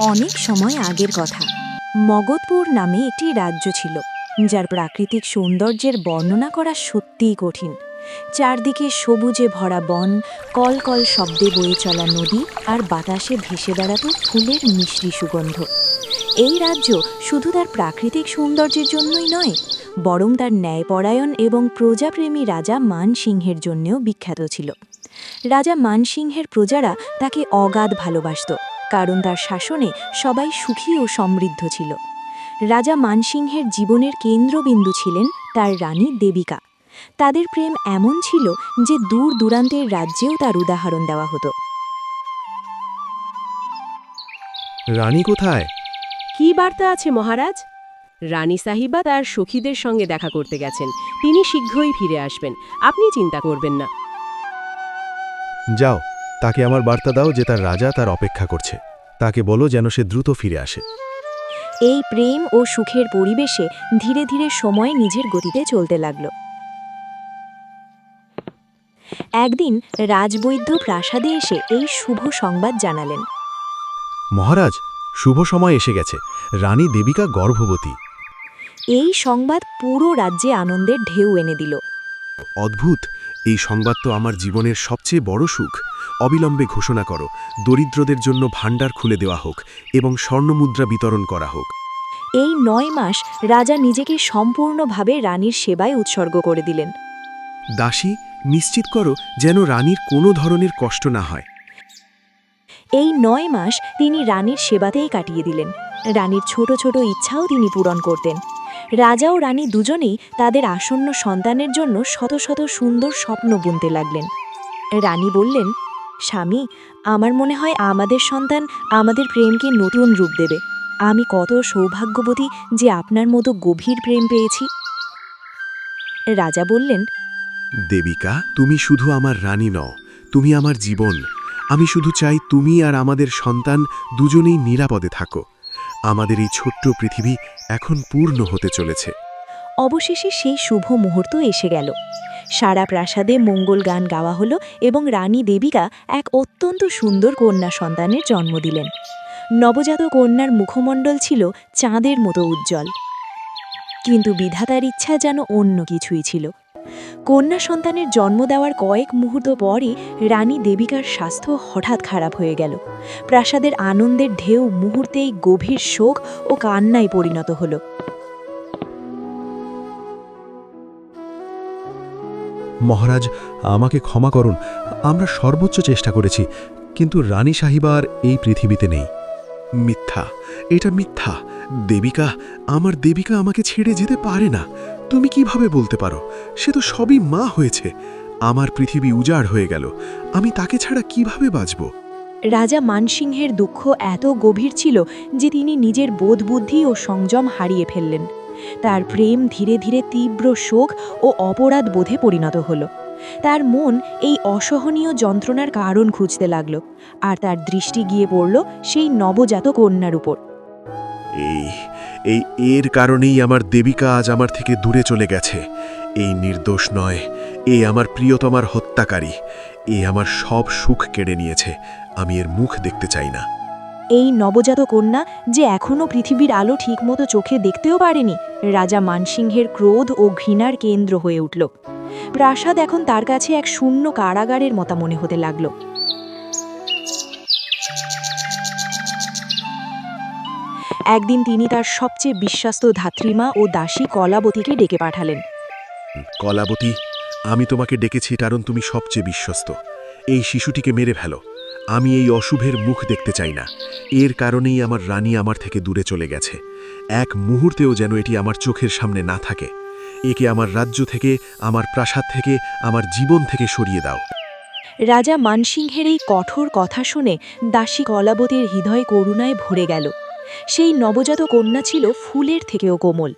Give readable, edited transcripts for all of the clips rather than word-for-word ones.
অনেক সময় আগের কথা। মগধপুর নামে একটি রাজ্য ছিল, যার প্রাকৃতিক সৌন্দর্যের বর্ণনা করা সত্যিই কঠিন। চারদিকে সবুজে ভরা বন, কলকল শব্দে বয়ে চলা নদী আর বাতাসে ভেসে বেড়াতো ফুলের মিষ্টি সুগন্ধ। এই রাজ্য শুধু তার প্রাকৃতিক সৌন্দর্যের জন্যই নয়, বরং তার ন্যায়পরায়ণ এবং প্রজাপ্রেমী রাজা মানসিংহের জন্যও বিখ্যাত ছিল। রাজা মানসিংহের প্রজারা তাকে অগাধ ভালোবাসত, কারণ তার শাসনে সবাই সুখী ও সমৃদ্ধ ছিল। রাজা মানসিংহের জীবনের কেন্দ্রবিন্দু ছিলেন তার রানী দেবিকা। তাদের প্রেম এমন ছিল যে দূর দূরান্তের রাজ্যেও তার উদাহরণ দেওয়া হতো। রানী কোথায়? কি বার্তা আছে মহারাজ? রানী সাহিবা তার সখীদের সঙ্গে দেখা করতে গেছেন। তিনি শীঘ্রই ফিরে আসবেন, আপনি চিন্তা করবেন না। যাও, তাকে আমার বার্তা দাও যে তার রাজা তার অপেক্ষা করছে। তাকে বলো যেন সে দ্রুত ফিরে আসে। এই প্রেম ও সুখের পরিবেশে ধীরে ধীরে সময় নিজের গতিতে চলতে লাগল। একদিন রাজবৈদ্য প্রাসাদে এসে এই শুভ সংবাদ জানালেন। মহারাজ, শুভ সময় এসে গেছে। রানী দেবিকা গর্ভবতী। এই সংবাদ পুরো রাজ্যে আনন্দের ঢেউ এনে দিল। অদ্ভুত! এই সংবাদ তো আমার জীবনের সবচেয়ে বড় সুখ। অবিলম্বে ঘোষণা করো, দরিদ্রদের জন্য ভাণ্ডার খুলে দেওয়া হোক এবং স্বর্ণমুদ্রা বিতরণ করা হোক। এই ৯ মাস রাজা নিজেকে সম্পূর্ণভাবে রানীর সেবায় উৎসর্গ করে দিলেন। দাসী, নিশ্চিত করো যেন রানীর কোনো ধরনের কষ্ট না হয়। এই ৯ মাস তিনি রানীর সেবাতেই কাটিয়ে দিলেন। রানীর ছোট ছোট ইচ্ছাও তিনি পূরণ করতেন। রাজা ও রানী দুজনেই তাদের আসন্ন সন্তানের জন্য শত শত সুন্দর স্বপ্ন বুনতে লাগলেন। রানী বললেন, স্বামী, আমার মনে হয় আমাদের সন্তান আমাদের প্রেমকে নতুন রূপ দেবে। আমি কত সৌভাগ্যবতী যে আপনার মতো গভীর প্রেম পেয়েছি। রাজা বললেন, দেবিকা, তুমি শুধু আমার রানী নও, তুমি আমার জীবন। আমি শুধু চাই তুমি আর আমাদের সন্তান দুজনেই নিরাপদে থাকো। আমাদের এই ছোট্ট পৃথিবী এখন পূর্ণ হতে চলেছে। অবশেষে সেই শুভ মুহূর্ত এসে গেল। সারা প্রাসাদে মঙ্গল গান গাওয়া হলো এবং রানী দেবিকা এক অত্যন্ত সুন্দর কন্যা সন্তানের জন্ম দিলেন। নবজাত কন্যার মুখমণ্ডল ছিল চাঁদের মতো উজ্জ্বল। কিন্তু বিধাতার ইচ্ছা যেন অন্য কিছুই ছিল। কন্যা সন্তানের জন্ম দেওয়ার কয়েক মুহূর্ত পরই রানী দেবিকার স্বাস্থ্য হঠাৎ খারাপ হয়ে গেল। প্রাসাদের আনন্দের ঢেউ মুহূর্তেই গভীর শোক ও কান্নায় পরিণত হলো। মহারাজ, আমাকে ক্ষমা করুন। আমরা সর্বোচ্চ চেষ্টা করেছি, কিন্তু রানী সাহিবা আর এই পৃথিবীতে নেই। মিথ্যা, এটা মিথ্যা। আমার দেবিকা আমাকে ছেড়ে যেতে পারে না। তুমি কিভাবে বলতে পারো? সে তো সবই মা হয়েছে। আমার পৃথিবী উজাড় হয়ে গেল। আমি তাকে ছাড়া কিভাবে বাঁচব? রাজা মানসিংহের দুঃখ এত গভীর ছিল যে তিনি নিজের বোধবুদ্ধি ও সংযম হারিয়ে ফেললেন। তার প্রেম ধীরে ধীরে তীব্র শোক ও অপরাধ বোধে পরিণত হল। তার মন এই অসহনীয় যন্ত্রণার কারণ খুঁজতে লাগল, আর তার দৃষ্টি গিয়ে পড়ল সেই নবজাত কন্যার উপর। এর কারণেই আমার দেবিকা আজ আমার থেকে দূরে চলে গেছে। এই নির্দোষ নয়, এ আমার প্রিয়তমার হত্যাকারী। এ আমার সব সুখ কেড়ে নিয়েছে। আমি এর মুখ দেখতে চাই না। এই নবজাত কন্যা যে এখনও পৃথিবীর আলো ঠিকমতো চোখে দেখতেও পারেনি, রাজা মানসিংহের ক্রোধ ও ঘৃণার কেন্দ্র হয়ে উঠল। প্রাসাদ এখন তার কাছে এক শূন্য কারাগারের মতো মনে হতে লাগল। একদিন তিনি তার সবচেয়ে বিশ্বস্ত ধাত্রীমা ও দাসী কলাবতীকে ডেকে পাঠালেন। কলাবতী, আমি তোমাকে ডেকেছি কারণ তুমি সবচেয়ে বিশ্বস্ত। এই শিশুটিকে মেরে ফেলো। আমি এই অশুভের মুখ দেখতে চাই না। এর কারণেই আমার রানী আমার থেকে দূরে চলে গেছে। এক মুহূর্তেও যেন এটি আমার চোখের সামনে না থাকে। একে আমার রাজ্য থেকে, আমার প্রাসাদ থেকে, আমার জীবন থেকে সরিয়ে দাও। রাজা মানসিংহের এই কঠোর কথা শুনে দাসী কলাবতীর হৃদয় করুণায় ভরে গেল। সেই নবজাত কন্যা ছিল ফুলের থেকেও কোমল।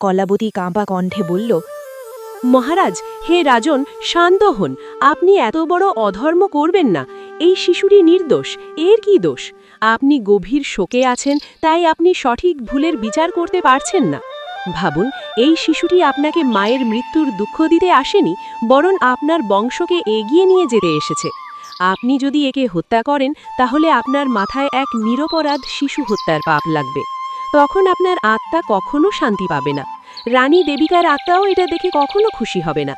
কলাবতী কাঁপা কণ্ঠে বলল, মহারাজ, হে রাজন, শান্ত হন। আপনি এত বড় অধর্ম করবেন না। এই শিশুটি নির্দোষ, এর কি দোষ? আপনি গভীর শোকে আছেন, তাই আপনি সঠিক ভুলের বিচার করতে পারছেন না। ভাবুন, এই শিশুটি আপনাকে মায়ের মৃত্যুর দুঃখ দিতে আসেনি, বরং আপনার বংশকে এগিয়ে নিয়ে যেতে এসেছে। আপনি যদি একে হত্যা করেন তাহলে আপনার মাথায় এক নিরপরাধ শিশু হত্যার পাপ লাগবে। তখন আপনার আত্মা কখনো শান্তি পাবে না। রানী দেবিকার আত্মাও এটা দেখে কখনো খুশি হবে না।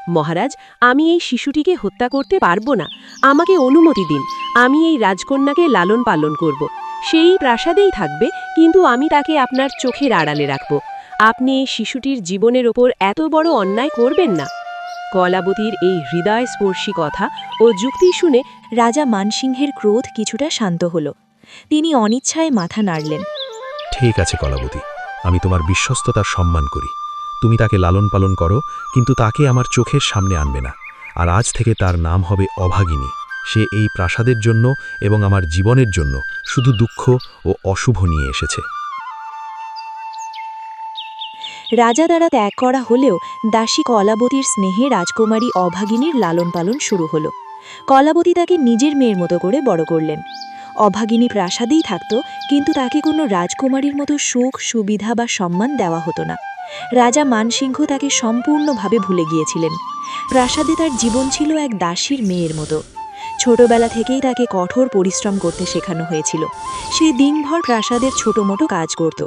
মহারাজ, আমি এই শিশুটিকে হত্যা করতে পারবো না। আমাকে অনুমতি দিন। আমি এই রাজকন্যাকে লালন পালন করব। সেই প্রাসাদেই থাকবে, কিন্তু আমি তাকে আপনার চোখের আড়ালে রাখব। আপনি এই শিশুটির জীবনের ওপর এত বড় অন্যায় করবেন না। কলাবতীর এই হৃদয়স্পর্শী কথা ও যুক্তি শুনে রাজা মানসিংহের ক্রোধ কিছুটা শান্ত হল। তিনি অনিচ্ছায় মাথা নাড়লেন। ঠিক আছে কলাবতী, আমি তোমার বিশ্বস্ততার সম্মান করি। তুমি তাকে লালন পালন করো, কিন্তু তাকে আমার চোখের সামনে আনবে না। আর আজ থেকে তার নাম হবে অভাগিনী। সে এই প্রাসাদের জন্য এবং আমার জীবনের জন্য শুধু দুঃখ ও অশুভ নিয়ে এসেছে। রাজা দ্বারা ত্যাগ করা হলেও দাসী কলাবতীর স্নেহে রাজকুমারী অভাগিনীর লালন পালন শুরু হলো। কলাবতী তাকে নিজের মেয়ের মতো করে বড় করলেন। অভাগিনী প্রাসাদেই থাকত, কিন্তু তাকে কোনো রাজকুমারীর মতো সুখ, সুবিধা বা সম্মান দেওয়া হতো না। রাজা মানসিংহ তাকে সম্পূর্ণভাবে ভুলে গিয়েছিলেন। প্রাসাদে তার জীবন ছিল এক দাসীর মেয়ের মতো। ছোটবেলা থেকেই তাকে কঠোর পরিশ্রম করতে শেখানো হয়েছিল। সে দিনভর প্রাসাদের ছোটমোটো কাজ করত।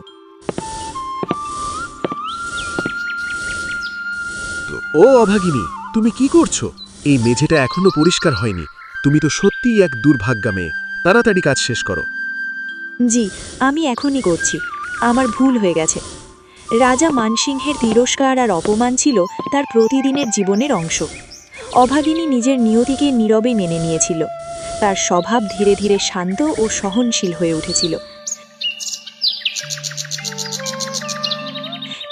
ও অভাগিনী, তুমি কি করছো? এই মেঝেটা এখনো পরিষ্কার হয়নি। তুমি তো সত্যিই এক দুর্ভাগ্যা মেয়ে। তাড়াতাড়ি কাজ শেষ করো। জি, আমি এখনই করছি। আমার ভুল হয়ে গেছে। রাজা মানসিংহের তিরস্কার আর অপমান ছিল তার প্রতিদিনের জীবনের অংশ। অভাগিনী নিজের নিয়তিকে নীরবে মেনে নিয়েছিল। তার স্বভাব ধীরে ধীরে শান্ত ও সহনশীল হয়ে উঠেছিল।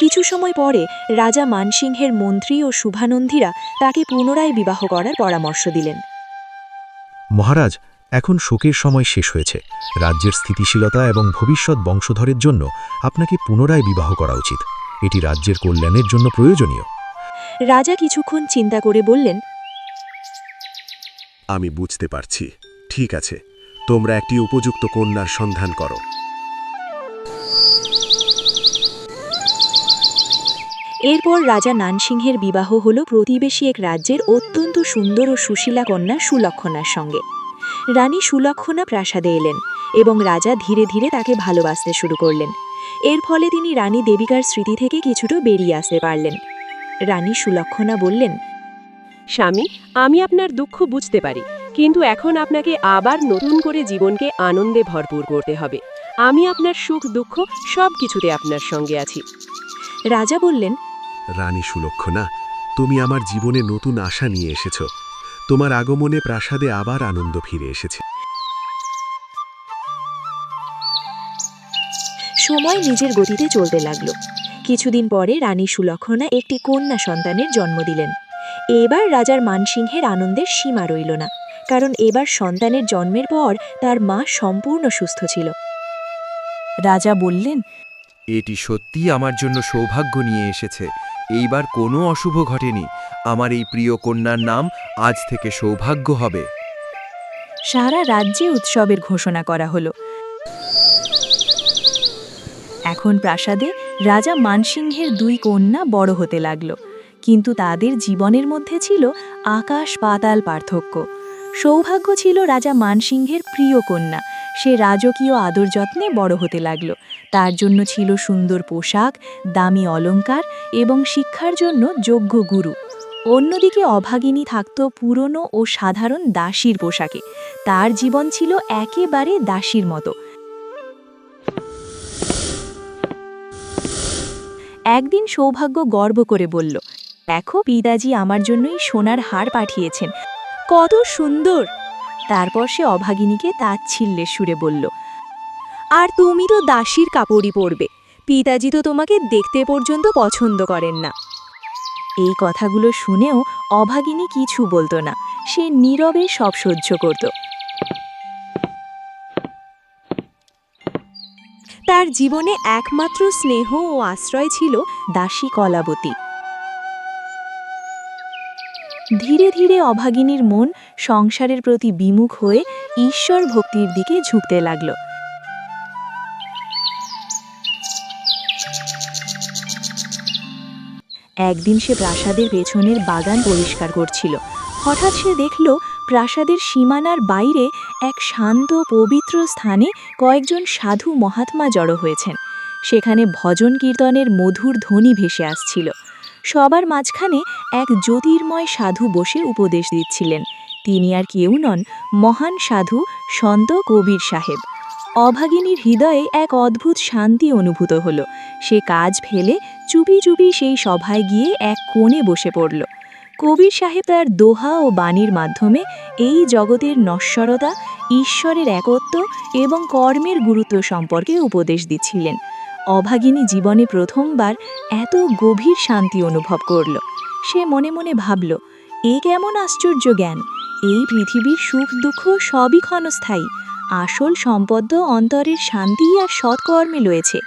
কিছু সময় পরে রাজা মানসিংহের মন্ত্রী ও শুভানন্দীরা তাকে পুনরায় বিবাহ করার পরামর্শ দিলেন। মহারাজ, এখন শোকের সময় শেষ হয়েছে। রাজ্যের স্থিতিশীলতা এবং ভবিষ্যৎ বংশধরের জন্য আপনাকে পুনরায় বিবাহ করা উচিত। এটি রাজ্যের কল্যাণের জন্য প্রয়োজনীয়। রাজা কিছুক্ষণ চিন্তা করে বললেন, আমি বুঝতে পারছি। ঠিক আছে, তোমরা একটি উপযুক্ত কন্যার সন্ধান করো। এরপর রাজা নানসিংহের বিবাহ হল প্রতিবেশী এক রাজ্যের অত্যন্ত সুন্দর ও সুশীলা কন্যা সুলক্ষণার সঙ্গে। রানী সুলক্ষণা প্রাসাদে এলেন এবং রাজা ধীরে ধীরে তাকে ভালোবাসতে শুরু করলেন। এর ফলে তিনি রানী দেবিকার স্মৃতি থেকে কিছুটা বেরিয়ে আসতে পারলেন। রানী সুলক্ষণা বললেন, স্বামী, আমি আপনার দুঃখ বুঝতে পারি, কিন্তু এখন আপনাকে আবার নতুন করে জীবনকে আনন্দে ভরপুর করতে হবে। আমি আপনার সুখ দুঃখ সব কিছুতে আপনার সঙ্গে আছি। রাজা বললেন, রানী সুলক্ষণা, তুমি আমার জীবনে নতুন আশা নিয়ে এসেছ। তোমার আগমনে প্রাসাদে আবার আনন্দ ফিরে এসেছে। সময় নিজের গতিতে চলতে লাগল। কিছুদিন পরে রানী সুলক্ষণা একটি কন্যা সন্তানের জন্ম দিলেন। এবার রাজার মানসিংহের আনন্দের সীমা রইল না, কারণ এবার সন্তানের জন্মের পর তার মা সম্পূর্ণ সুস্থ ছিল। রাজা বললেন, এটি সত্যিই আমার জন্য সৌভাগ্য নিয়ে এসেছে। এইবার কোনো অশুভ ঘটেনি। আমার এই প্রিয় কন্যার নাম আজ থেকে সৌভাগ্য হবে। সারা রাজ্যে উৎসবের ঘোষণা করা হলো। এখন প্রাসাদে রাজা মানসিংহের দুই কন্যা বড় হতে লাগল, কিন্তু তাদের জীবনের মধ্যে ছিল আকাশ পাতাল পার্থক্য। সৌভাগ্য ছিল রাজা মানসিংহের প্রিয় কন্যা। সে রাজকীয় আদর যত্নে বড় হতে লাগল। তার জন্য ছিল সুন্দর পোশাক, দামি অলংকার এবং শিক্ষার জন্য যোগ্য গুরু। অন্যদিকে অভাগিনী থাকত পুরনো ও সাধারণ দাসীর পোশাকে। তার জীবন ছিল একেবারে দাসীর মতো। একদিন সৌভাগ্য গর্ব করে বলল, দেখো, পিতাজি আমার জন্যই সোনার হার পাঠিয়েছেন, কত সুন্দর। তারপর সে অভাগিনীকে তাচ্ছিল্যের সুরে বলল, আর তুমি তো দাসীর কাপড়ই পরবে। পিতাজি তো তোমাকে দেখতে পর্যন্ত পছন্দ করেন না। এই কথাগুলো শুনেও অভাগিনী কিছু বলতো না। সে নীরবে সব সহ্য করত। তার জীবনে একমাত্র স্নেহ ও আশ্রয় ছিল দাসী কলাবতী। ধীরে ধীরে অভাগিনীর মন সংসারের প্রতি বিমুখ হয়ে ঈশ্বর ভক্তির দিকে ঝুঁকতে লাগল। একদিন সে প্রাসাদের পেছনের বাগান পরিষ্কার করছিল। হঠাৎ সে দেখল প্রাসাদের সীমানার বাইরে এক শান্ত পবিত্র স্থানে কয়েকজন সাধু মহাত্মা জড়ো হয়েছেন। সেখানে ভজন কীর্তনের মধুর ধ্বনি ভেসে আসছিল। সবার মাঝখানে এক জ্যোতির্ময় সাধু বসে উপদেশ দিচ্ছিলেন। তিনি আর কেউ নন, মহান সাধু সন্ত কবির সাহেব। অভাগিনীর হৃদয়ে এক অদ্ভুত শান্তি অনুভূত হল। সে কাজ ফেলে চুপি চুপি সেই সভায় গিয়ে এক কোণে বসে পড়ল। কবির সাহেব তার দোহা ও বাণীর মাধ্যমে এই জগতের নশ্বরতা, ঈশ্বরের একত্ব এবং কর্মের গুরুত্ব সম্পর্কে উপদেশ দিচ্ছিলেন। অভাগিনী জীবনে প্রথমবার এত গভীর শান্তি অনুভব করল। সে মনে মনে ভাবল, এ কেমন আশ্চর্য জ্ঞান! এই পৃথিবীর সুখ দুঃখ সবই ক্ষণস্থায়ী। আসল সম্পদ অন্তরের শান্তি আর সৎকর্মে রয়েছে।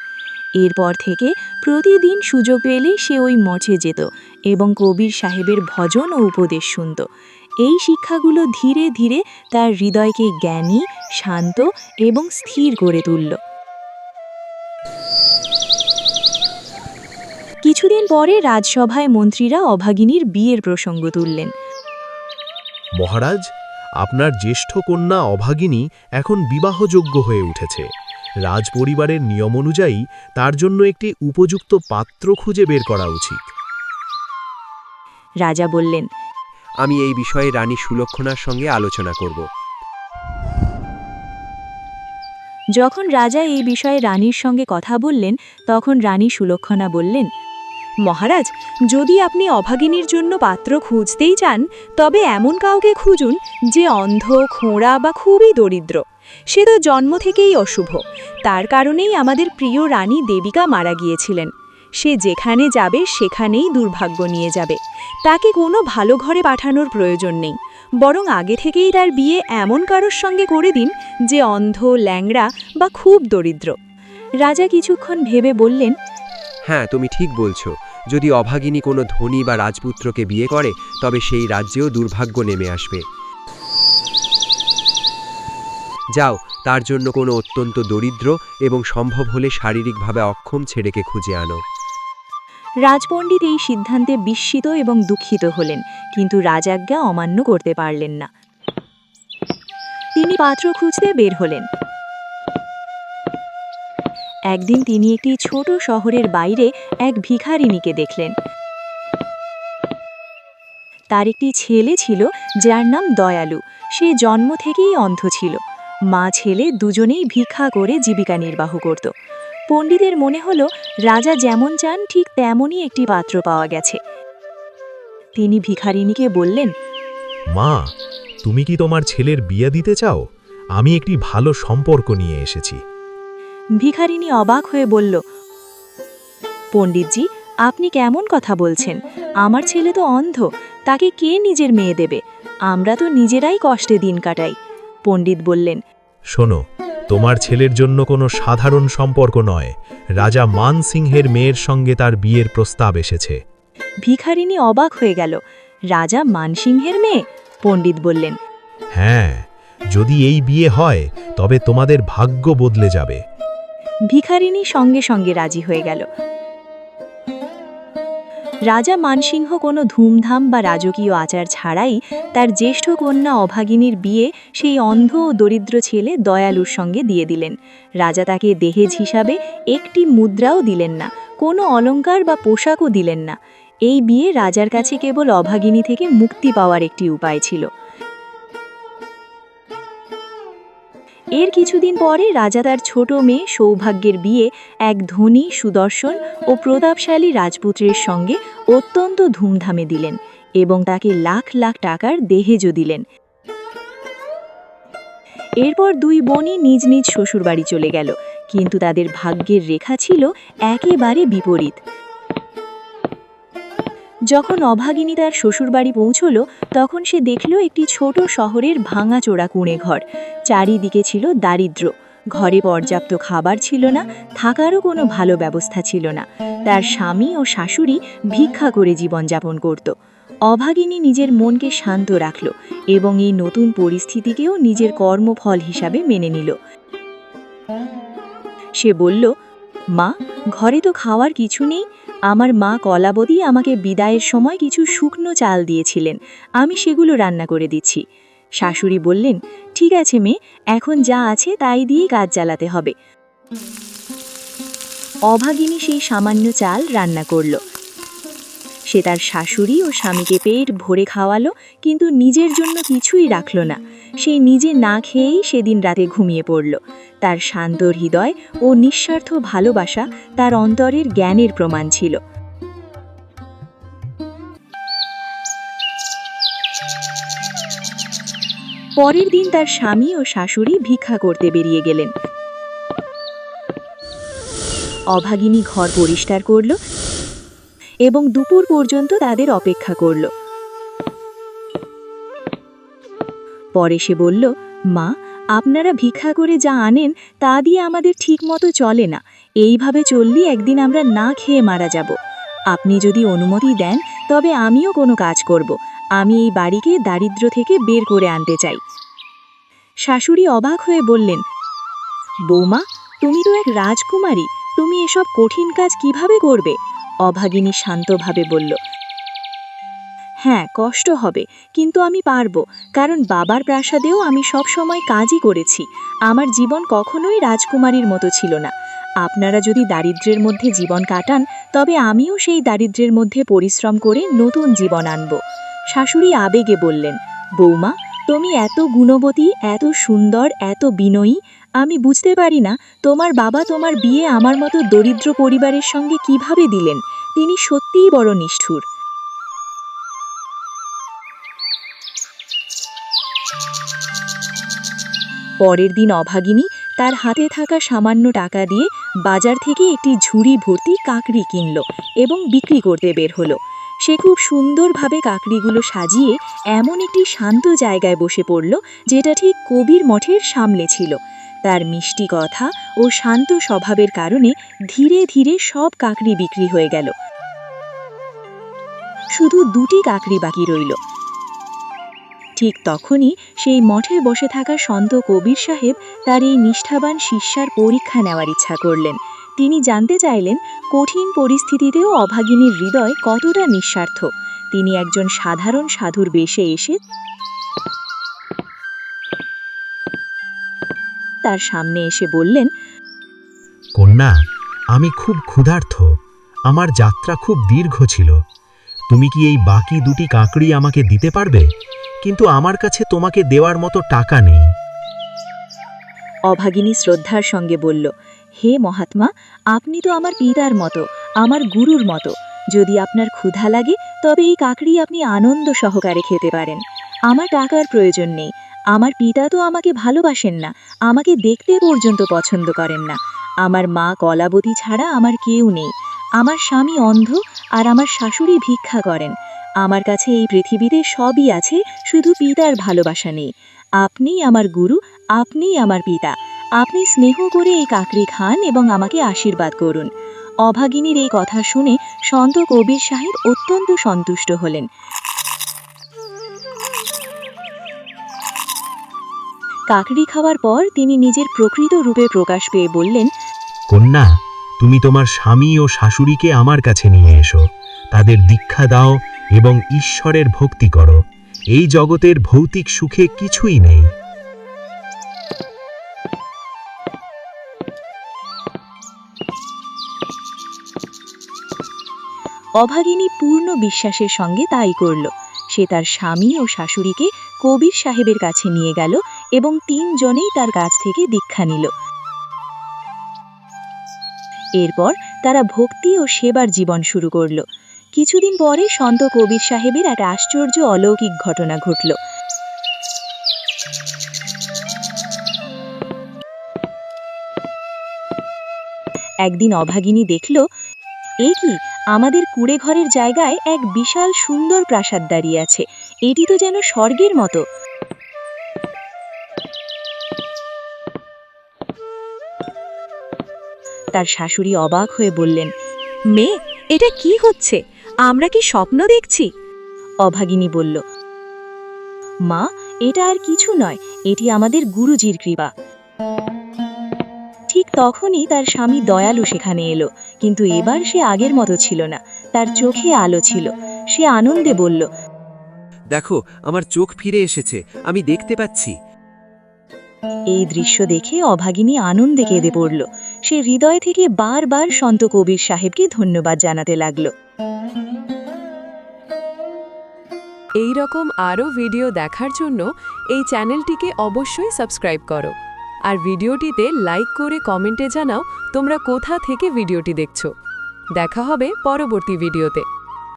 এরপর থেকে প্রতিদিন সুযোগ পেলেই সে ওই মঠে যেত এবং কবির সাহেবের ভজন ও উপদেশ শুনত। এই শিক্ষাগুলো ধীরে ধীরে তার হৃদয়কে জ্ঞানী, শান্ত এবং স্থির করে তুলল। কিছুদিন পরে রাজসভায় মন্ত্রীরা অভাগিনীর বিয়ের প্রসঙ্গ তুললেন। মহারাজ, আপনার জ্যেষ্ঠ কন্যা অভাগিনী এখন বিবাহযোগ্য হয়ে উঠেছে। রাজপরিবারের নিয়ম অনুযায়ী তার জন্য একটি উপযুক্ত পাত্র খুঁজে বের করা উচিত। রাজা বললেন, আমি এই বিষয়ে রানী সুলক্ষণার সঙ্গে আলোচনা করব। যখন রাজা এই বিষয়ে রানীর সঙ্গে কথা বললেন, তখন রানী সুলক্ষণা বললেন, মহারাজ, যদি আপনি অভাগিনীর জন্য পাত্র খুঁজতেই চান, তবে এমন কাউকে খুঁজুন যে অন্ধ, খোঁড়া বা খুবই দরিদ্র। সে তো জন্ম থেকেই অশুভ। তার কারণেই আমাদের প্রিয় রানী দেবিকা মারা গিয়েছিলেন। সে যেখানে যাবে সেখানেই দুর্ভাগ্য নিয়ে যাবে। তাকে কোনো ভালো ঘরে পাঠানোর প্রয়োজন নেই, বরং আগে থেকেই তার বিয়ে এমন কারোর সঙ্গে করে দিন যে অন্ধ, ল্যাংড়া বা খুব দরিদ্র। রাজা কিছুক্ষণ ভেবে বললেন, হ্যাঁ, তুমি ঠিক বলছো। যদি অভাগিনী কোনো ধনী বা রাজপুত্রকে বিয়ে করে, তবে সেই রাজ্যেও দুর্ভাগ্য নেমে আসবে। যাও, তার জন্য কোনো অত্যন্ত দরিদ্র এবং সম্ভব হলে শারীরিকভাবে অক্ষম ছেলেকে খুঁজে আনো। রাজপণ্ডিত এই সিদ্ধান্তে বিস্মিত এবং দুঃখিত হলেন, কিন্তু রাজাজ্ঞা অমান্য করতে পারলেন না। তিনি পাত্র খুঁজতে বের হলেন। একদিন তিনি একটি ছোট শহরের বাইরে এক ভিখারিনীকে দেখলেন। তার একটি ছেলে ছিল যার নাম দয়ালু। সে জন্ম থেকেই অন্ধ ছিল। মা ছেলে দুজনেই ভিক্ষা করে জীবিকা নির্বাহ করত। পণ্ডিতের মনে হলো, রাজা যেমন চান ঠিক তেমনই একটি পাত্র পাওয়া গেছে। তিনি ভিখারিনীকে বললেন, মা, তুমি কি তোমার ছেলের বিয়ে দিতে চাও? আমি একটি ভালো সম্পর্ক নিয়ে এসেছি। ভিখারিনী অবাক হয়ে বলল, পণ্ডিতজি, আপনি কেমন কথা বলছেন? আমার ছেলে তো অন্ধ, তাকে কে নিজের মেয়ে দেবে? আমরা তো নিজেরাই কষ্টে দিন কাটাই। পণ্ডিত বললেন, শোনো, তোমার ছেলের জন্য কোনো সাধারণ সম্পর্ক নয়। রাজা মান সিংহের মেয়ের সঙ্গে তার বিয়ের প্রস্তাব এসেছে। ভিখারিনী অবাক হয়ে গেল। রাজা মানসিংহের মেয়ে? পণ্ডিত বললেন, হ্যাঁ, যদি এই বিয়ে হয় তবে তোমাদের ভাগ্য বদলে যাবে। ভিখারিনী সঙ্গে সঙ্গে রাজি হয়ে গেল। রাজা মানসিংহ কোনো ধুমধাম বা রাজকীয় আচার ছাড়াই তার জ্যেষ্ঠ কন্যা অভাগিনীর বিয়ে সেই অন্ধ ও দরিদ্র ছেলে দয়ালুর সঙ্গে দিয়ে দিলেন। রাজা তাকে দেহেজ হিসাবে একটি মুদ্রাও দিলেন না, কোনো অলংকার বা পোশাকও দিলেন না। এই বিয়ে রাজার কাছে কেবল অভাগিনী থেকে মুক্তি পাওয়ার একটি উপায় ছিল। এর কিছুদিন পরে রাজা তার ছোট মেয়ে সৌভাগ্যের বিয়ে এক ধনী, সুদর্শন ও প্রতাপশালী রাজপুত্রের সঙ্গে অত্যন্ত ধুমধামে দিলেন এবং তাকে লাখ লাখ টাকার দেহেজও দিলেন। এরপর দুই বোনই নিজ নিজ শ্বশুরবাড়ি চলে গেল, কিন্তু তাদের ভাগ্যের রেখা ছিল একেবারে বিপরীত। যখন অভাগিনী তার শ্বশুরবাড়ি পৌঁছল, তখন সে দেখল একটি ছোট শহরের ভাঙাচোরা কুঁড়ে ঘর। চারিদিকে ছিল দারিদ্র্য। ঘরে পর্যাপ্ত খাবার ছিল না, থাকারও কোনো ভালো ব্যবস্থা ছিল না। তার স্বামী ও শাশুড়ি ভিক্ষা করে জীবনযাপন করত। অভাগিনী নিজের মনকে শান্ত রাখল এবং এই নতুন পরিস্থিতিকেও নিজের কর্মফল হিসাবে মেনে নিল। সে বলল, মা, ঘরে তো খাওয়ার কিছু নেই। আমার মা কলাবতী আমাকে বিদায়ের সময় কিছু শুকনো চাল দিয়েছিলেন, আমি সেগুলো রান্না করে দিচ্ছি। শাশুড়ি বললেন, ঠিক আছে মেয়ে, এখন যা আছে তাই দিয়ে কাজ চালাতে হবে। অভাগিনী সেই সামান্য চাল রান্না করল। সে তার শাশুড়ি ও স্বামীকে পেট ভরে খাওয়ালো, কিন্তু নিজের জন্য কিছুই রাখল না। সে নিজে না খেয়েই সেদিন রাতে ঘুমিয়ে পড়ল। তার শান্ত হৃদয় ও নিঃস্বার্থ ভালোবাসা তার অন্তরের জ্ঞানের প্রমাণ ছিল। পরের দিন তার স্বামী ও শাশুড়ি ভিক্ষা করতে বেরিয়ে গেলেন। অভাগিনী ঘর পরিষ্কার করল এবং দুপুর পর্যন্ত তাদের অপেক্ষা করল। পরে সে বলল, মা, আপনারা ভিক্ষা করে যা আনেন তা দিয়ে আমাদের ঠিক মতো চলে না। এইভাবে চললে একদিন আমরা না খেয়ে মারা যাব। আপনি যদি অনুমতি দেন তবে আমিও কোনো কাজ করব। আমি এই বাড়িকে দারিদ্র্য থেকে বের করে আনতে চাই। শাশুড়ি অবাক হয়ে বললেন, বৌমা, তুমি তো এক রাজকুমারী, তুমি এসব কঠিন কাজ কিভাবে করবে? অভাগিনী শান্তভাবে বলল, হ্যাঁ, কষ্ট হবে, কিন্তু আমি পারবো, কারণ বাবার প্রাসাদেও আমি সব সময় কাজই করেছি। আমার জীবন কখনোই রাজকুমারীর মতো ছিল না। আপনারা যদি দারিদ্র্যের মধ্যে জীবন কাটান তবে আমিও সেই দারিদ্র্যের মধ্যে পরিশ্রম করে নতুন জীবন আনব। শাশুড়ি আবেগে বললেন, বৌমা, তুমি এত গুণবতী, এত সুন্দর, এত বিনয়ী। আমি বুঝতে পারি না তোমার বাবা তোমার বিয়ে আমার মতো দরিদ্র পরিবারের সঙ্গে কিভাবে দিলেন। তিনি সত্যিই বড় নিষ্ঠুর। পরের দিন অভাগিনী তার হাতে থাকা সামান্য টাকা দিয়ে বাজার থেকে একটি ঝুড়ি ভর্তি কাকড়ি কিনল এবং বিক্রি করতে বের হলো। সে খুব সুন্দরভাবে কাকড়িগুলো সাজিয়ে এমন একটি শান্ত জায়গায় বসে পড়ল, যেটা ঠিক কবির মঠের সামনে ছিল। তার মিষ্টি কথা ও শান্ত স্বভাবের কারণে ধীরে ধীরে সব কাকড়ি বিক্রি হয়ে গেল। শুধু দুটি কাকড়ি বাকি রইল। ঠিক তখনই সেই মঠে বসে থাকা সন্ত কবির সাহেব তার এই নিষ্ঠাবান শিষ্যার পরীক্ষা নেওয়ার ইচ্ছা করলেন। তিনি জানতে চাইলেন কঠিন পরিস্থিতিতেও অভাগিনীর হৃদয় কতটা নিঃস্বার্থ। তিনি একজন সাধারণ সাধুর বেশে এসে তার সামনে এসে বললেন, কন্যা, আমি খুব ক্ষুধার্ত। আমার যাত্রা খুব দীর্ঘ ছিল। তুমি কি এই বাকি দুটি কাকড়ি আমাকে দিতে পারবে? কিন্তু আমার কাছে তোমাকে দেওয়ার মতো টাকা নেই। অভাগিনী শ্রদ্ধার সঙ্গে বলল, হে মহাত্মা, আপনি তো আমার পিতার মতো, আমার গুরুর মতো। যদি আপনার ক্ষুধা লাগে তবে এই কাকড়ি আপনি আনন্দ সহকারে খেতে পারেন। আমার টাকার প্রয়োজন নেই। আমার পিতা তো আমাকে ভালোবাসেন না, আমাকে দেখতে পর্যন্ত পছন্দ করেন না। আমার মা কলাবতী ছাড়া আমার কেউ নেই। আমার স্বামী অন্ধ আর আমার শাশুড়ি ভিক্ষা করেন। আমার কাছে এই পৃথিবীতে সবই আছে, শুধু পিতার ভালোবাসা নেই। আপনিই আমার গুরু, আপনিই আমার পিতা। আপনি স্নেহ করে এই কাকড়ি খান এবং আমাকে আশীর্বাদ করুন। অভাগিনীর এই কথা শুনে সন্ত কবির সাহেব অত্যন্ত সন্তুষ্ট হলেন। কাকড়ি খাওয়ার পর তিনি নিজের প্রকৃত রূপে প্রকাশ পেয়ে বললেন, কন্যা, তুমি তোমার স্বামী ও শাশুড়িকে আমার কাছে নিয়ে এসো। তাদের দীক্ষা দাও এবং ঈশ্বরের ভক্তি করো। এই জগতের ভৌতিক সুখে কিছুই নেই। অভাগিনী পূর্ণ বিশ্বাসের সঙ্গে তাই করল। সে তার স্বামী ও শাশুড়িকে কবির সাহেবের কাছে নিয়ে গেল এবং তিনজনেই তার কাছ থেকে দীক্ষা নিল। এরপর তারা ভক্তি ও সেবার জীবন শুরু করল। কিছুদিন পরে সন্ত কবির সাহেবের এক আশ্চর্য অলৌকিক ঘটনা ঘটল। একদিন অভাগিনী দেখল, এ কি, আমাদের কুড়ে ঘরের জায়গায় এক বিশাল সুন্দর প্রাসাদ দাঁড়িয়ে আছে। এটি তো যেন স্বর্গের মতো। তার শাশুড়ি অবাক হয়ে বললেন, মেয়ে, এটা কি হচ্ছে? আমরা কি স্বপ্ন দেখছি? অভাগিনী বলল, মা, এটা আর কিছু নয়, এটি আমাদের গুরুজির কৃপা। ঠিক তখনই তার স্বামী দয়ালু সেখানে এলো, কিন্তু এবার সে আগের মতো ছিল না। তার চোখে আলো ছিল। সে আনন্দে বলল, দেখো আমার চোখ ফিরে এসেছে, আমি দেখতে পাচ্ছি। এই দৃশ্য দেখে অভাগিনী আনন্দে কেঁদে পড়ল। সে হৃদয় থেকে বারবার সন্ত কবির সাহেবকে ধন্যবাদ জানাতে লাগল। এই রকম আরও ভিডিও দেখার জন্য এই চ্যানেলটিকে অবশ্যই সাবস্ক্রাইব করো আর ভিডিওটিতে লাইক করে কমেন্টে জানাও তোমরা কোথা থেকে ভিডিওটি দেখছো। দেখা হবে পরবর্তী ভিডিওতে।